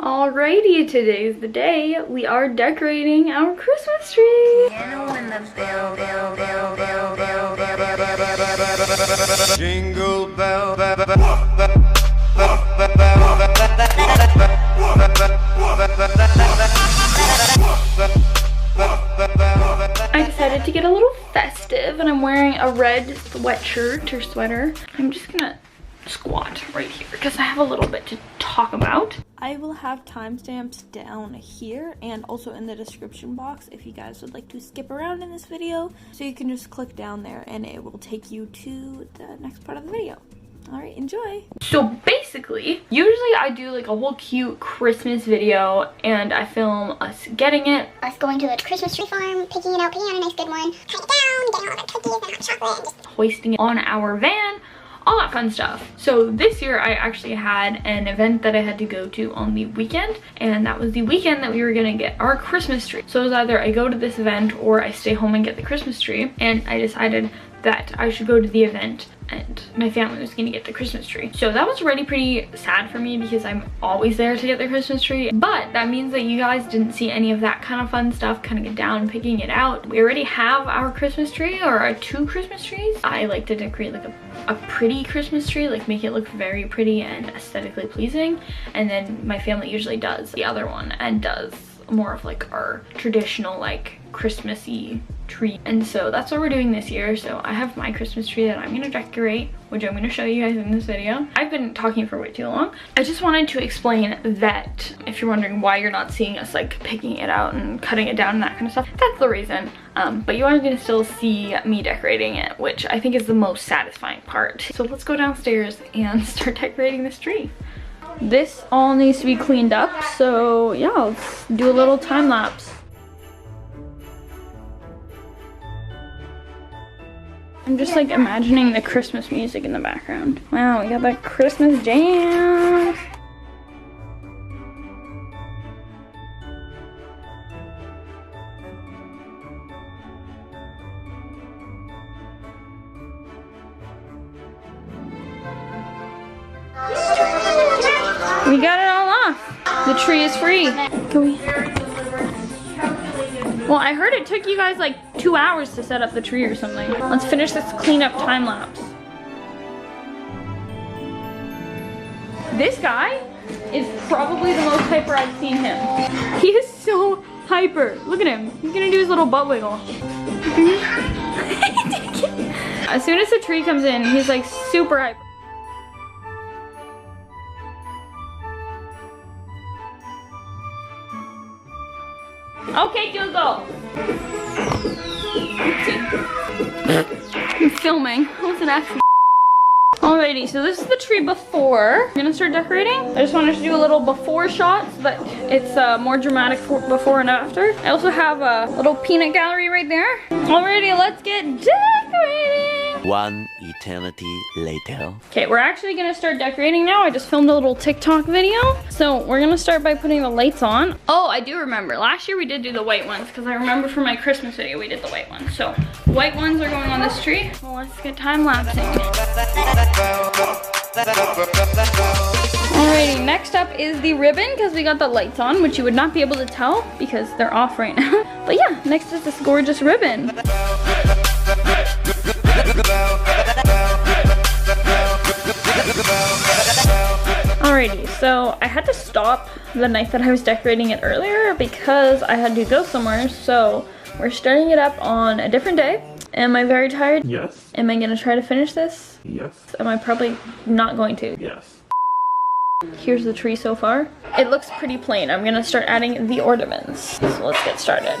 Alrighty, today's the day. We are decorating our Christmas tree. Jingle bell. I decided to get a little festive, and I'm wearing a red sweatshirt or sweater. I'm just gonna squat right here because I have a little bit to talk about. I will have timestamps down here and also in the description box if you guys would like to skip around in this video. So you can just click down there and it will take you to the next part of the video. Alright, enjoy. So basically, usually I do like a whole cute Christmas video and I film us getting it. Us going to the Christmas tree farm, picking it out, picking out a nice good one, cutting it down, getting all the cookies and hot chocolate, and just hoisting it on our van. All that fun stuff. So this year I actually had an event that I had to go to on the weekend, and that was the weekend that we were gonna get our Christmas tree. So it was either I go to this event or I stay home and get the Christmas tree, and I decided that I should go to the event and my family was gonna get the Christmas tree. So that was already pretty sad for me because I'm always there to get the Christmas tree, but that means that you guys didn't see any of that kind of fun stuff, kind of get down picking it out. We already have our Christmas tree, or our 2 Christmas trees. I like to decorate like a pretty Christmas tree, like make it look very pretty and aesthetically pleasing, and then my family usually does the other one and does more of like our traditional like Christmassy tree. And so that's what we're doing this year. So I have my Christmas tree that I'm gonna decorate, which I'm gonna show you guys in this video. I've been talking for way too long. I just wanted to explain that if you're wondering why you're not seeing us like picking it out and cutting it down and that kind of stuff, that's the reason. But you are gonna still see me decorating it, which I think is the most satisfying part. So let's go downstairs and start decorating this tree. This all needs to be cleaned up, so yeah, let's do a little time lapse. I'm just like imagining the Christmas music in the background. Wow, we got that Christmas jam. We got it all off. The tree is free. Can we? Well, I heard it took you guys like 2 hours to set up the tree or something. Let's finish this cleanup time lapse. This guy is probably the most hyper I've seen him. He is so hyper. Look at him. He's gonna do his little butt wiggle. As soon as the tree comes in, he's like super hyper. Okay, Google. I'm filming. What's an accident? Alrighty, so this is the tree before. I'm gonna start decorating. I just wanted to do a little before shot so that it's more dramatic before and after. I also have a little peanut gallery right there. Alrighty, let's get decorating. One eternity later. Okay, we're actually gonna start decorating now. I just filmed a little TikTok video. So we're gonna start by putting the lights on. Oh, I do remember. Last year we did do the white ones because I remember for my Christmas video we did the white ones. So the white ones are going on this tree. Well, let's get time lapsing. Alrighty, next up is the ribbon because we got the lights on, which you would not be able to tell because they're off right now. But yeah, next is this gorgeous ribbon. Alrighty, so I had to stop the night that I was decorating it earlier because I had to go somewhere, so we're starting it up on a different day. Am I very tired? Yes. Am I gonna try to finish this? Yes. Am I probably not going to? Yes. Here's the tree so far. It looks pretty plain. I'm gonna start adding the ornaments. So let's get started.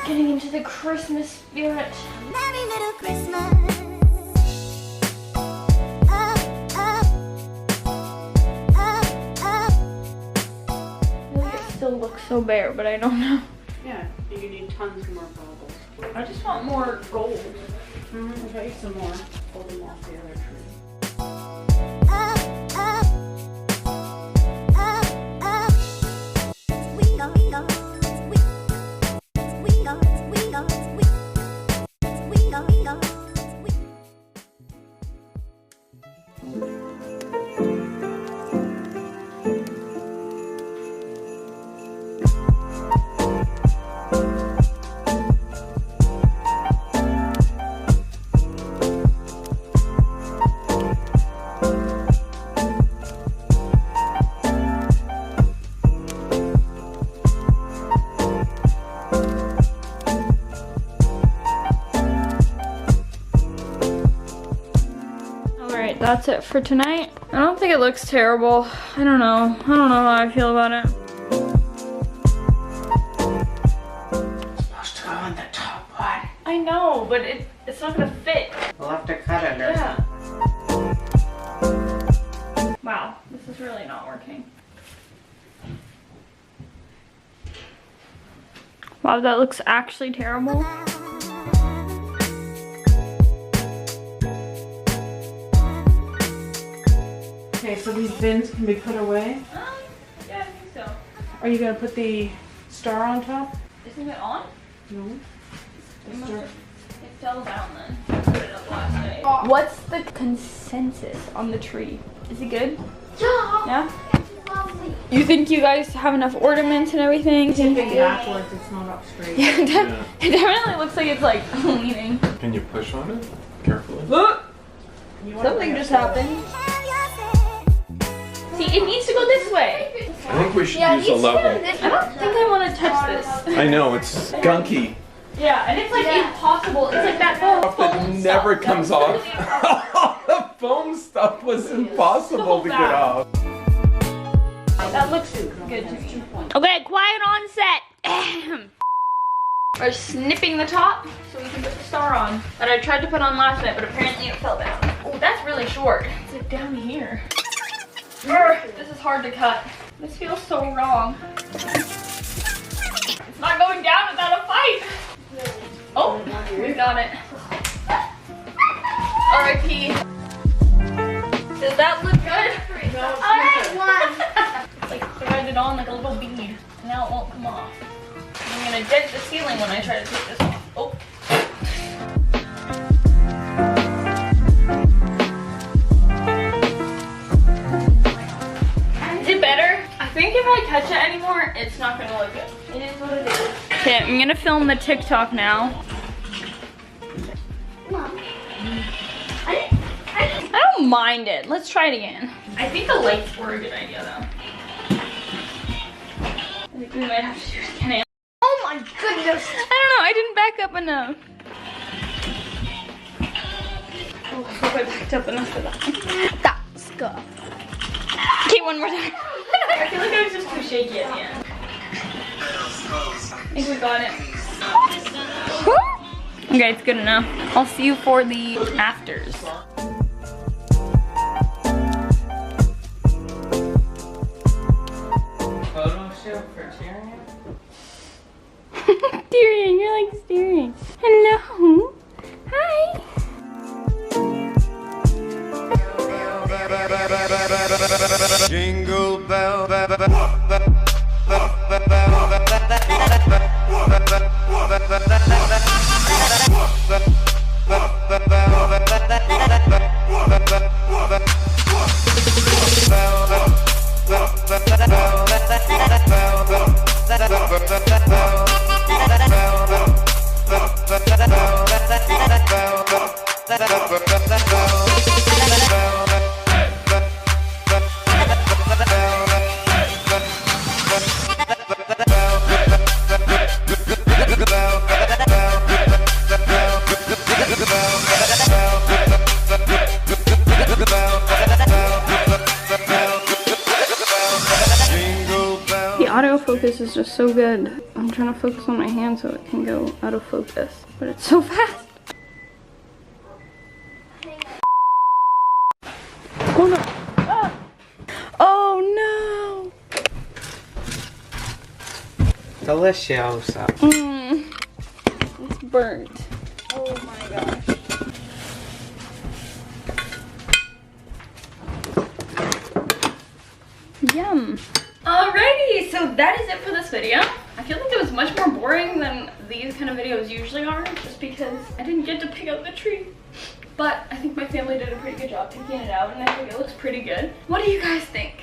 Getting into the Christmas spirit. Merry little Christmas. It still looks so bare, but I don't know. Yeah, you need tons more baubles. I just want more gold. I'll get you some more. Pull them off the other tree. That's it for tonight. I don't think it looks terrible. I don't know how I feel about it. It's supposed to go on the top one. I know, but it's not gonna fit. We'll have to cut it. Yeah. Wow, this is really not working. Wow, that looks actually terrible. Okay, so these bins can be put away. Yeah, I think so. Are you gonna put the star on top? Isn't it on? No. It fell down then. I put it up last night. What's the consensus on the tree? Is it good? Yeah? Lovely. You think you guys have enough ornaments and everything? Tipping backwards, it's not up straight. Yeah, it definitely looks like it's like leaning. Can you push on it carefully? Look! You wanna Something bring just it forward. happened. See, it needs to go this way. I think we should use a level. I don't think I want to touch this. I know, it's gunky. Yeah, and it's like impossible. It's like that Stuff that foam never stuff. comes That's off. really impossible. The foam stuff was impossible to get bad. off. That looks good to me. Okay, quiet on set. We're snipping the top so we can put the star on that I tried to put on last night, but apparently it fell down. Oh, that's really short. It's like down here. Urgh, this is hard to cut. This feels so wrong. It's not going down without a fight. Oh, we got it. R.I.P. Does that look good? Alright, It's like threaded on like a little bead, and now it won't come off. I'm gonna dent the ceiling when I try to take this off. Oh. Is it better? I think if I touch it anymore, it's not gonna look good. It is what it is. Okay, I'm gonna film the TikTok now. Mom. I don't mind it. Let's try it again. I think the lights were a good idea though. I think we might have to do it again. Oh my goodness. I don't know, I didn't back up enough. Oh, I hope I backed up enough for that. That's good. Okay, one more time. I feel like I was just too shaky at the end. I think we got it. Okay, it's good enough. I'll see you for the afters. Photo shoot for Tyrion? Tyrion, you're like Tyrion. Hello. Hi. Jingle bell, The autofocus is just so good. I'm trying to focus on my hand so it can go out of focus, but it's so fast. Oh no. Ah. Oh no. Delicious. It's burnt. Oh my gosh. Yum. Alrighty, so that is it for this video. I feel like it was much more boring than these kind of videos usually are, just because I didn't get to pick out the tree. but I think my family did a pretty good job picking it out, and I think it looks pretty good. What do you guys think?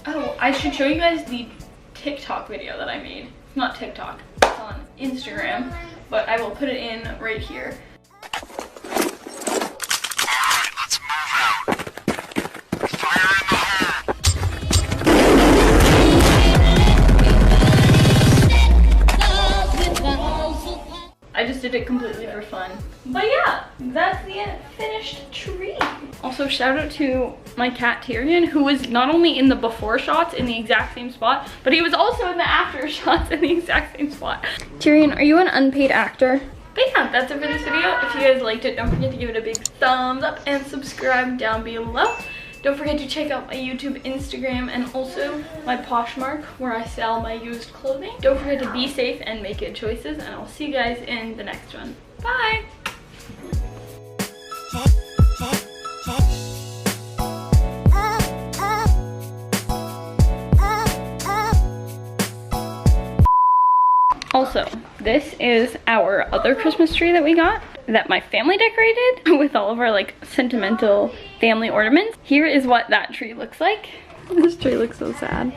Oh, I should show you guys the TikTok video that I made. It's not TikTok, it's on Instagram, but I will put it in right here. I just did it completely for fun. But yeah, that's the finished tree. Also, shout out to my cat Tyrion, who was not only in the before shots in the exact same spot, but he was also in the after shots in the exact same spot. Tyrion, are you an unpaid actor? But yeah, that's it for this video. If you guys liked it, don't forget to give it a big thumbs up and subscribe down below. Don't forget to check out my YouTube, Instagram, and also my Pashmark, where I sell my used clothing. Don't forget to be safe and make good choices, and I'll see you guys in the next one. Bye! Also, this is our other Christmas tree that we got, that my family decorated with all of our like sentimental family ornaments. Here is what that tree looks like. This tree looks so sad.